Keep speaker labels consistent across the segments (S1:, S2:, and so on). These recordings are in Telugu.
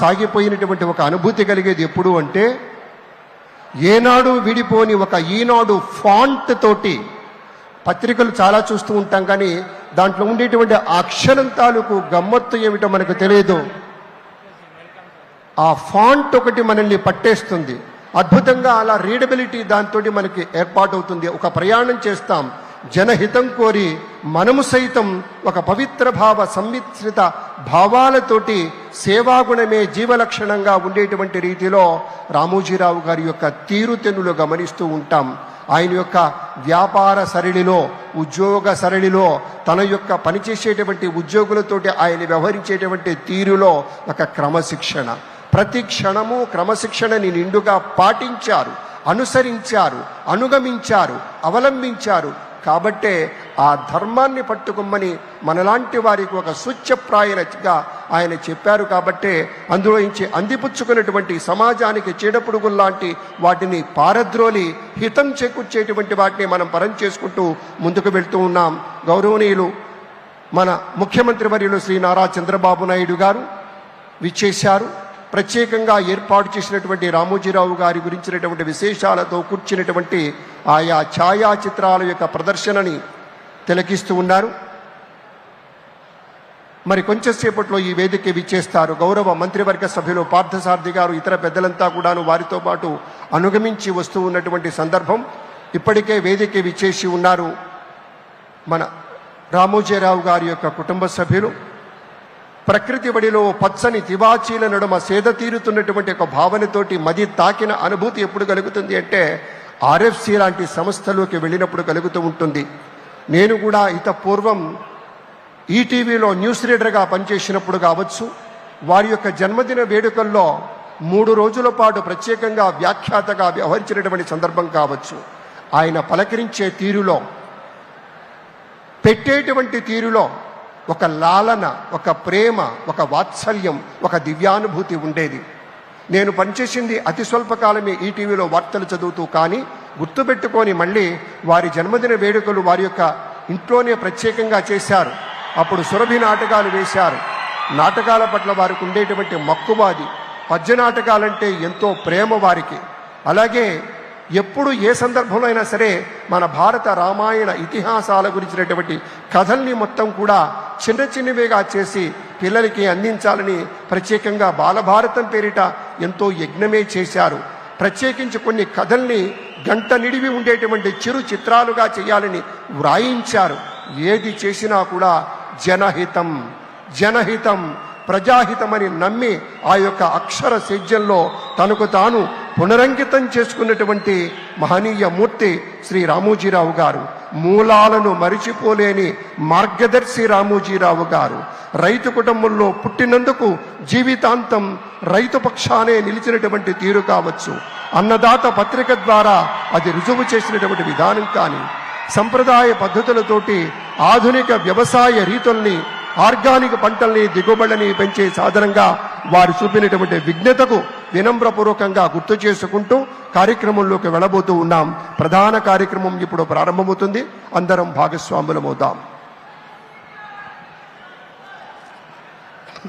S1: సాగిపోయినటువంటి ఒక అనుభూతి కలిగేది ఎప్పుడు అంటే, ఏనాడు విడిపోని ఒక ఈనాడు ఫాంట్ తోటి పత్రికలు చాలా చూస్తూ ఉంటాం, కానీ దాంట్లో ఉండేటువంటి అక్షరం తాలూకు గమ్మత్తు ఏమిటో మనకు తెలియదు. ఆ ఫాంట్ ఒకటి మనల్ని పట్టేస్తుంది. అద్భుతంగా అలా రీడబిలిటీ దాంతో మనకి ఏర్పాటవుతుంది. ఒక ప్రయాణం చేస్తాం జనహితం కోరి, మనము సైతం ఒక పవిత్ర భావ సంమిశ్రిత భావాలతోటి సేవాగుణమే జీవలక్షణంగా ఉండేటువంటి రీతిలో రామోజీరావు గారి యొక్క తీరుతెన్నులు గమనిస్తూ ఉంటాం. ఆయన యొక్క వ్యాపార సరళిలో, ఉద్యోగ సరళిలో, తన యొక్క పనిచేసేటువంటి ఉద్యోగులతోటి ఆయన వ్యవహరించేటువంటి తీరులో ఒక క్రమశిక్షణ, ప్రతి క్షణము క్రమశిక్షణని నిండుగా పాటించారు, అనుసరించారు, అనుగమించారు, అవలంబించారు. కాబట్టే ఆ ధర్మాన్ని పట్టుకోమని మనలాంటి వారికి ఒక సూచ్యప్రాయగా ఆయన చెప్పారు. కాబట్టే అందులో నుంచి అందిపుచ్చుకున్నటువంటి సమాజానికి చీడపురుగుల్లాంటి వాటిని పారద్రోలి హితం చేకూర్చేటువంటి వాటిని మనం పరం చేసుకుంటూ ముందుకు వెళ్తూ ఉన్నాం. గౌరవనీయులు మన ముఖ్యమంత్రి వర్యులు శ్రీ నారా చంద్రబాబు నాయుడు గారు విచ్చేశారు. ప్రత్యేకంగా ఏర్పాటు చేసినటువంటి రామోజీరావు గారి గురించినటువంటి విశేషాలతో కూర్చున్నటువంటి ఆయా ఛాయాచిత్రాల యొక్క ప్రదర్శనని తిలకిస్తూ ఉన్నారు. మరి కొంచెం సేపట్లో ఈ వేదిక విచ్చేస్తారు గౌరవ మంత్రివర్గ సభ్యులు పార్థసారథి గారు, ఇతర పెద్దలంతా కూడాను వారితో పాటు అనుగమించి వస్తూ ఉన్నటువంటి సందర్భం. ఇప్పటికే వేదిక విచ్చేసి ఉన్నారు మన రామోజీరావు గారి యొక్క కుటుంబ సభ్యులు. ప్రకృతి బడిలో పచ్చని తివాచీల నడుమ సేద తీరుతున్నటువంటి ఒక భావనతోటి మది తాకిన అనుభూతి ఎప్పుడు కలుగుతుంది అంటే, ఆర్ఎఫ్సి లాంటి సంస్థలోకి వెళ్ళినప్పుడు కలుగుతూ ఉంటుంది. నేను కూడా ఇంత పూర్వం ఈటీవీలో న్యూస్ రీడర్గా పనిచేసినప్పుడు కావచ్చు, వారి యొక్క జన్మదిన వేడుకల్లో 3 రోజుల పాటు ప్రత్యేకంగా వ్యాఖ్యాతగా వ్యవహరించినటువంటి సందర్భం కావచ్చు. ఆయన పలకరించే తీరులో, పెట్టేటువంటి తీరులో ఒక లాలన, ఒక ప్రేమ, ఒక వాత్సల్యం, ఒక దివ్యానుభూతి ఉండేది. నేను పనిచేసింది అతి స్వల్పకాలమే ఈటీవీలో వార్తలు చదువుతూ, కానీ గుర్తుపెట్టుకొని మళ్ళీ వారి జన్మదిన వేడుకలు వారి యొక్క ఇంట్లోనే ప్రత్యేకంగా చేశారు. అప్పుడు సురభి నాటకాలు వేశారు. నాటకాల పట్ల వారికి ఉండేటువంటి మక్కువాది, పద్య నాటకాలంటే ఎంతో ప్రేమ వారికి. అలాగే ఎప్పుడు ఏ సందర్భంలో అయినా సరే మన భారత రామాయణ ఇతిహాసాల గురించినటువంటి కథల్ని మొత్తం కూడా చిన్న చిన్నవిగా చేసి పిల్లలకి అందించాలని ప్రత్యేకంగా బాలభారతం పేరిట ఎంతో యజ్ఞమే చేశారు. ప్రత్యేకించి కొన్ని కథల్ని గంట నిడివి ఉండేటువంటి చిరు చిత్రాలుగా చేయాలని వ్రాయించారు. ఏది చేసినా కూడా జనహితం, జనహితం, ప్రజాహితమని నమ్మి ఆ యొక్క అక్షర సేద్యంలో తనకు తాను పునరంకితం చేసుకున్నటువంటి మహనీయ మూర్తి శ్రీ రామోజీరావు గారు. మూలాలను మరిచిపోలేని మార్గదర్శి రామోజీరావు గారు. రైతు కుటుంబంలో పుట్టినందుకు జీవితాంతం రైతు పక్షానే నిలిచినటువంటి తీరు కావచ్చు, అన్నదాత పత్రిక ద్వారా అది రుజువు చేసినటువంటి విధానం కానీ, సంప్రదాయ పద్ధతులతోటి ఆధునిక వ్యవసాయ రీతుల్ని, ఆర్గానిక్ పంటల్ని, దిగుబడిని పెంచే సాధనంగా వారు చూపినటువంటి విజ్ఞతకు వినమ్రపూర్వకంగా గుర్తు చేసుకుంటూ కార్యక్రమంలోకి వెళ్ళబోతూ ఉన్నాం. ప్రధాన కార్యక్రమం ఇప్పుడు ప్రారంభమవుతుంది. అందరం భాగస్వాములమవుతాం.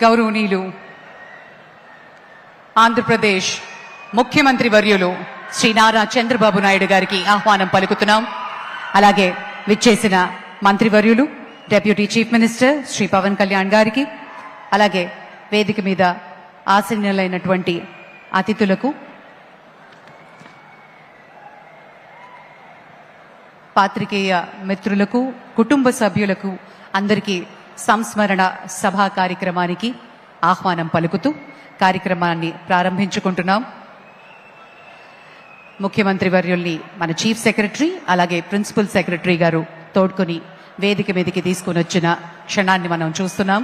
S2: గౌరవనీయులు ఆంధ్రప్రదేశ్ ముఖ్యమంత్రి వర్యులు శ్రీ నారా చంద్రబాబు నాయుడు గారికి ఆహ్వానం పలుకుతున్నాం. అలాగే విచ్చేసిన మంత్రివర్యులు deputy chief minister Shri Pawan Kalyan గారికి, అలాగే వేదిక మీద ఆసీనులైనటువంటి అతిథులకు, పాత్రికేయ మిత్రులకు, కుటుంబ సభ్యులకు అందరికీ సంస్మరణ సభా కార్యక్రమానికి ఆహ్వానం పలుకుతూ కార్యక్రమాన్ని ప్రారంభించుకుంటున్నాం. ముఖ్యమంత్రి వర్యుల్ని మన చీఫ్ సెక్రటరీ అలాగే ప్రిన్సిపల్ సెక్రటరీ గారు తోడ్కొని వేదిక మీదకి తీసుకుని వచ్చిన క్షణాన్ని మనం చూస్తున్నాం.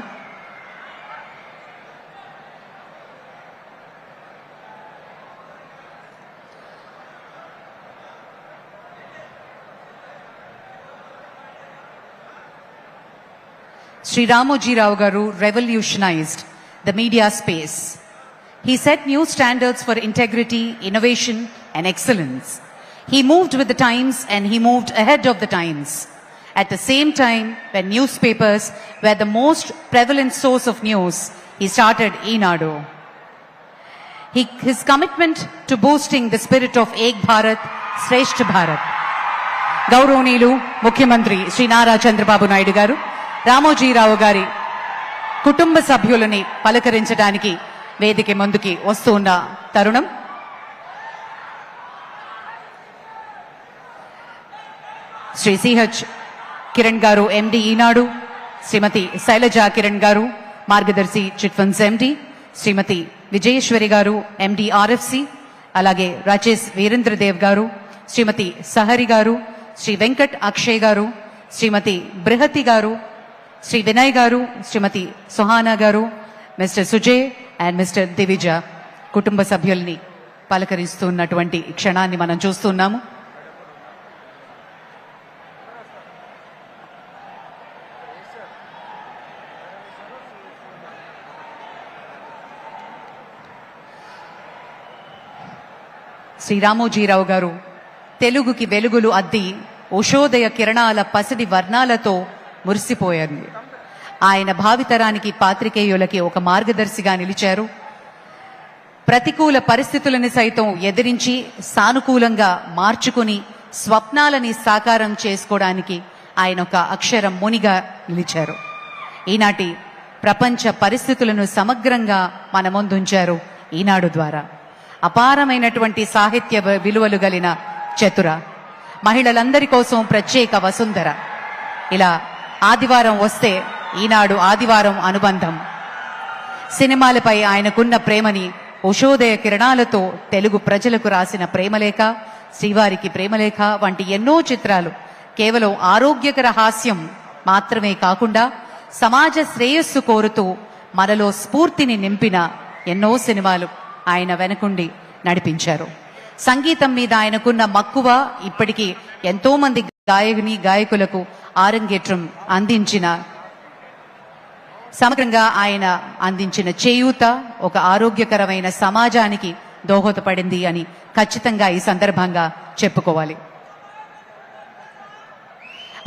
S2: Sri Ramoji Rao Garu revolutionized the media space. He set new standards for integrity, innovation, and excellence. He moved with the times and he moved ahead of the times. At the same time, when newspapers were the most prevalent source of news, he started Enado. his commitment to boosting the spirit of Ek Bharat, Shreshth Bharat. గౌరవనీయులు ముఖ్యమంత్రి శ్రీ నారా చంద్రబాబు నాయుడు గారు రామోజీరావు గారి కుటుంబ సభ్యులని పలకరించడానికి వేదిక ముందుకి వస్తూ ఉన్న తరుణం. శ్రీ సిహెచ్ కిరణ్ గారు ఎండి ఈనాడు, శ్రీమతి శైలజా కిరణ్ గారు మార్గదర్శి చిట్ ఫండ్స్ ఎండి, శ్రీమతి విజయేశ్వరి గారు ఎండి ఆర్ఎఫ్సి, అలాగే రాజేష్ వీరేంద్రదేవ్ గారు, శ్రీమతి సహరి గారు, శ్రీ వెంకట్ అక్షయ్ గారు, శ్రీమతి బృహతి గారు, శ్రీ వినయ్ గారు, శ్రీమతి సుహానా గారు, mister Sujay and mister Divija కుటుంబ సభ్యుల్ని పలకరిస్తున్నటువంటి క్షణాన్ని మనం చూస్తున్నాము. శ్రీ రామోజీరావు గారు తెలుగుకి వెలుగులు అద్ది ఉషోదయ కిరణాల పసిడి వర్ణాలతో మురిసిపోయారు. ఆయన భావితరానికి పాత్రికేయులకి ఒక మార్గదర్శిగా నిలిచారు. ప్రతికూల పరిస్థితులను సైతం ఎదిరించి సానుకూలంగా మార్చుకుని స్వప్నాలని సాకారం చేసుకోవడానికి ఆయన ఒక అక్షరం మునిగా నిలిచారు. ఈనాటి ప్రపంచ పరిస్థితులను సమగ్రంగా మన ముందుంచారు ఈనాడు ద్వారా. అపారమైనటువంటి సాహిత్య విలువలు గలిన చతుర, మహిళలందరి కోసం ప్రత్యేక వసుంధర. ఇలా ఆదివారం వస్తే ఈనాడు ఆదివారం అనుబంధం. సినిమాలపై ఆయనకున్న ప్రేమని ఉషోదయ కిరణాలతో తెలుగు ప్రజలకు రాసిన ప్రేమలేఖ, శ్రీవారికి ప్రేమలేఖ వంటి ఎన్నో చిత్రాలు కేవలం ఆరోగ్యకర హాస్యం మాత్రమే కాకుండా సమాజ శ్రేయస్సు కోరుతూ మనలో స్ఫూర్తిని నింపిన ఎన్నో సినిమాలు ఆయన వెనకుండి నడిపించారు. సంగీతం మీద ఆయనకున్న మక్కువ ఇప్పటికీ ఎంతో మంది గాయకుని గాయకులకు ఆరంగేట్రం అందించిన, సమగ్రంగా ఆయన అందించిన చేయూత ఒక ఆరోగ్యకరమైన సమాజానికి దోహదపడింది అని ఖచ్చితంగా ఈ సందర్భంగా చెప్పుకోవాలి.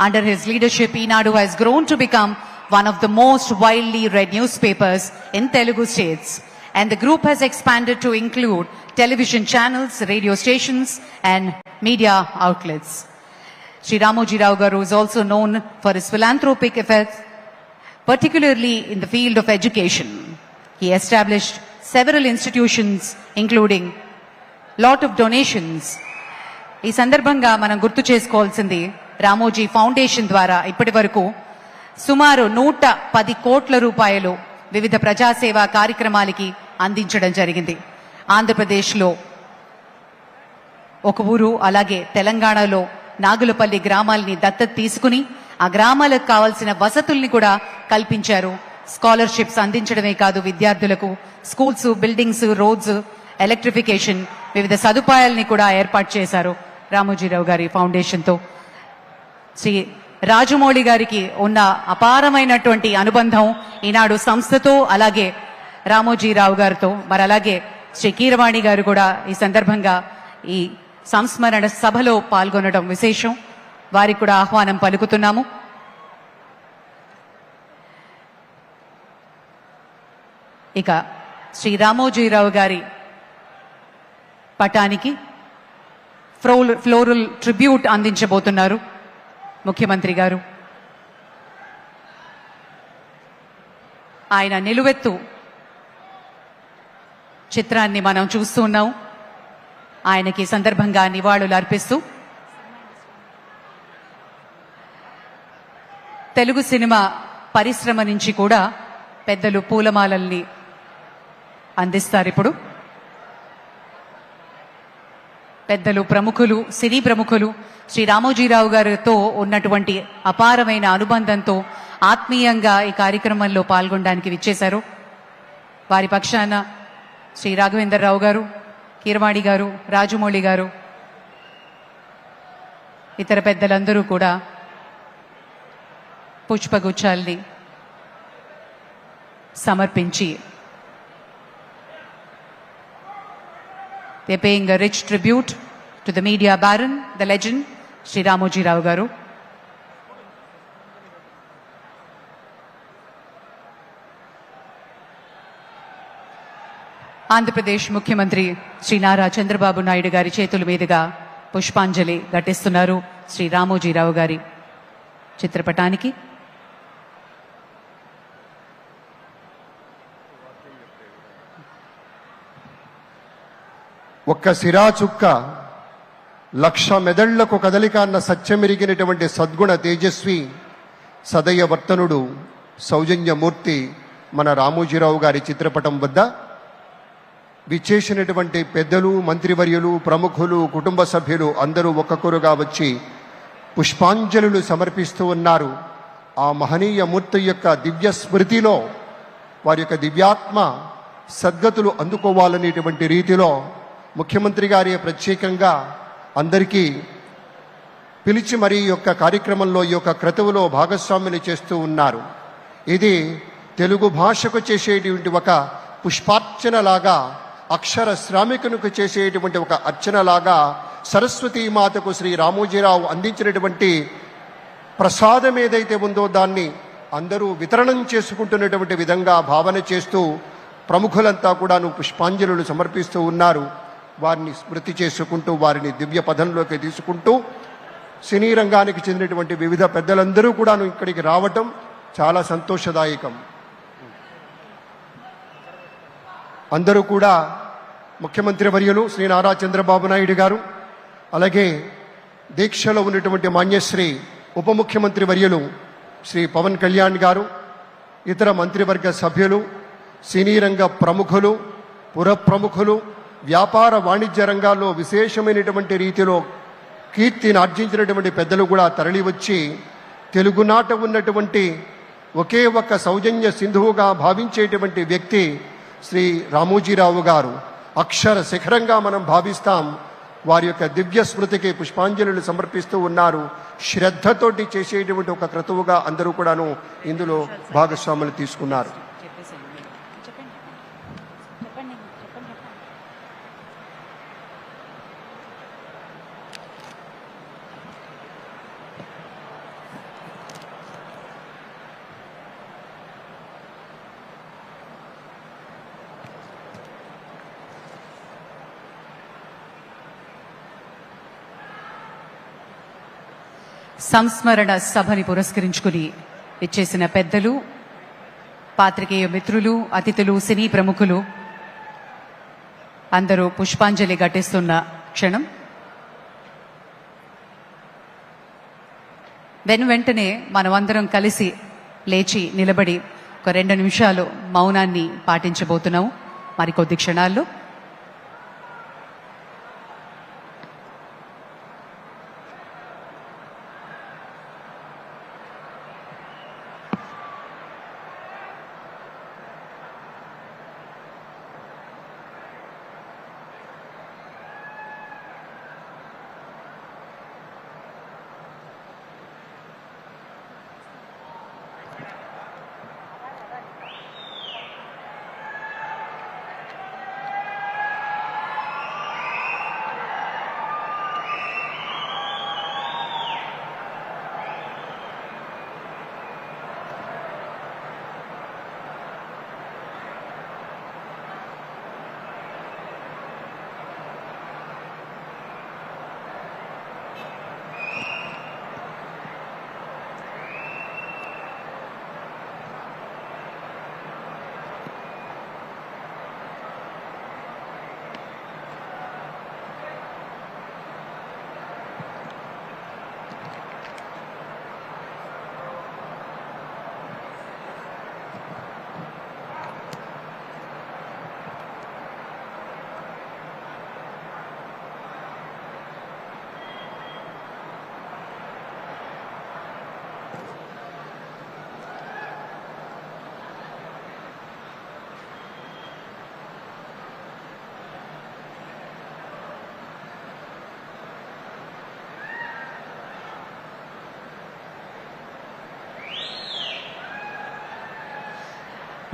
S2: Under his leadership,Eenadu has grown to become one of the most widely read newspapers in Telugu states, and the group has expanded to include television channels, radio stations, and media outlets. Sri Ramoji Rao Garu is also known for his philanthropic efforts, particularly in the field of education. He established several institutions, including lot of donations. ఈ సందర్భంగా మనం గుర్తు చేసుకోవాల్సింది, రామోజీ ఫౌండేషన్ ద్వారా ఇప్పటి వరకు సుమారు 110 కోట్ల రూపాయలు వివిధ ప్రజాసేవా కార్యక్రమాలకి అందించడం జరిగింది. ఆంధ్రప్రదేశ్లో ఒక ఊరు, అలాగే తెలంగాణలో నాగులపల్లి గ్రామాల్ని దత్తత తీసుకుని ఆ గ్రామాలకు కావాల్సిన వసతుల్ని కూడా కల్పించారు. స్కాలర్షిప్స్ అందించడమే కాదు, విద్యార్థులకు స్కూల్స్, బిల్డింగ్స్, రోడ్స్, ఎలక్ట్రిఫికేషన్ వివిధ సదుపాయాల్ని కూడా ఏర్పాటు చేశారు రామోజీరావు గారి ఫౌండేషన్తో. శ్రీ రాజమౌళి గారికి ఉన్న అపారమైనటువంటి అనుబంధం ఈనాడు సంస్థతో, అలాగే రామోజీరావు గారితో. మరి అలాగే శ్రీ కీరవాణి గారు కూడా ఈ సందర్భంగా ఈ సంస్మరణ సభలో పాల్గొనడం విశేషం. వారికి కూడా ఆహ్వానం పలుకుతున్నాము. ఇక శ్రీ రామోజీరావు గారి పటానికి ఫ్లోరల్ ట్రిబ్యూట్ అందించబోతున్నారు ముఖ్యమంత్రి గారు. ఆయన నిలువెత్తు చిత్రాన్ని మనం చూస్తూ ఉన్నాం. ఆయనకి సందర్భంగా నివాళులు అర్పిస్తూ తెలుగు సినిమా పరిశ్రమ నుంచి కూడా పెద్దలు పూలమాలల్ని అందిస్తారు. ఇప్పుడు పెద్దలు, ప్రముఖులు, సినీ ప్రముఖులు శ్రీ రామోజీరావు గారితో ఉన్నటువంటి అపారమైన అనుబంధంతో ఆత్మీయంగా ఈ కార్యక్రమంలో పాల్గొనడానికి విచ్చేశారు. వారి పక్షాన శ్రీ రాఘవేంద్రరావు గారు, కీరవాణి గారు, రాజమౌళి గారు, ఇతర పెద్దలందరూ కూడా పుష్పగుచ్చాల్ని సమర్పించి they're paying a rich tribute to the media baron, the legend, Sri Ramoji Rao Garu. Andhra Pradesh ముఖ్యమంత్రి శ్రీ నారా చంద్రబాబు నాయుడు గారి చేతుల మీదుగా పుష్పాంజలి ఘటిస్తున్నారు శ్రీ రామోజీరావు గారి చిత్రపటానికి.
S1: ఒక్క సిరాచుక్క లక్ష మెదళ్లకు కదలిక అన్న సత్యమెరిగినటువంటి సద్గుణ తేజస్వి సదయ వర్తనుడు సౌజన్యమూర్తి మన రామోజీరావు గారి చిత్రపటం వద్ద విచ్చేసినటువంటి పెద్దలు, మంత్రివర్యులు, ప్రముఖులు, కుటుంబ సభ్యులు అందరూ ఒక్కొక్కరుగా వచ్చి పుష్పాంజలులు సమర్పిస్తూ ఉన్నారు. ఆ మహనీయ మూర్తి యొక్క దివ్య స్మృతిలో వారి యొక్క దివ్యాత్మ సద్గతులు అందుకోవాలనేటువంటి రీతిలో ముఖ్యమంత్రి గారి ప్రత్యేకంగా అందరికీ పిలిచి మరీ ఈ యొక్క కార్యక్రమంలో ఈ యొక్క క్రతువులో భాగస్వాములు చేస్తూ ఉన్నారు. ఇది తెలుగు భాషకు చేసేటువంటి ఒక పుష్పార్చనలాగా, అక్షర శ్రామికునికి చేసేటువంటి ఒక అర్చనలాగా సరస్వతీమాతకు శ్రీ రామోజీరావు అందించినటువంటి ప్రసాదం ఏదైతే ఉందో దాన్ని అందరూ వితరణం చేసుకుంటున్నటువంటి విధంగా భావన చేస్తూ ప్రముఖులంతా కూడాను పుష్పాంజలులు సమర్పిస్తూ ఉన్నారు. వారిని స్మృతి చేసుకుంటూ వారిని దివ్య పదంలోకి తీసుకుంటూ సినీ రంగానికి చెందినటువంటి వివిధ పెద్దలందరూ కూడాను ఇక్కడికి రావటం చాలా సంతోషదాయకం. అందరూ కూడా ముఖ్యమంత్రి వర్యులు శ్రీ నారా చంద్రబాబు నాయుడు గారు, అలాగే దీక్షలో ఉన్నటువంటి మాన్యశ్రీ ఉప ముఖ్యమంత్రి వర్యులు శ్రీ పవన్ కళ్యాణ్ గారు, ఇతర మంత్రివర్గ సభ్యులు, సినీ రంగ ప్రముఖులు, పుర ప్రముఖులు, వ్యాపార వాణిజ్య రంగాల్లో విశేషమైనటువంటి రీతిలో కీర్తిని ఆర్జించినటువంటి పెద్దలు కూడా తరలివచ్చి తెలుగునాట ఉన్నటువంటి ఒకే ఒక్క సౌజన్య సింధువుగా భావించేటువంటి వ్యక్తి శ్రీ రామోజీరావు గారు. అక్షర శిఖరంగా మనం భావిస్తాం. వారి యొక్క దివ్య స్మృతికి పుష్పాంజలులు సమర్పిస్తూ ఉన్నారు. శ్రద్ధతోటి చేసేటువంటి ఒక క్రతువుగా అందరూ కూడాను ఇందులో భాగస్వాములు తీసుకున్నారు.
S2: సంస్మరణ సభని పురస్కరించుకుని ఇచ్చేసిన పెద్దలు, పాత్రికేయ మిత్రులు, అతిథులు, సినీ ప్రముఖులు అందరూ పుష్పాంజలి ఘటిస్తున్న క్షణం. వెంటనే మనమందరం కలిసి లేచి నిలబడి ఒక 2 నిమిషాలు మౌనాన్ని పాటించబోతున్నాము మరికొద్ది క్షణాల్లో.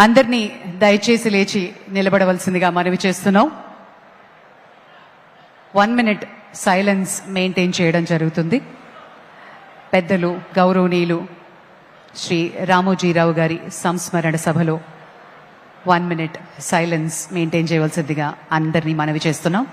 S2: అందరినీ దయచేసి లేచి నిలబడవలసిందిగా మనవి చేస్తున్నాం. 1 minute సైలెన్స్ మెయింటైన్ చేయడం జరుగుతుంది. పెద్దలు గౌరవనీయులు శ్రీ రామోజీరావు గారి సంస్మరణ సభలో 1 minute సైలెన్స్ మెయింటైన్ చేయవలసిందిగా అందరినీ మనవి చేస్తున్నాం.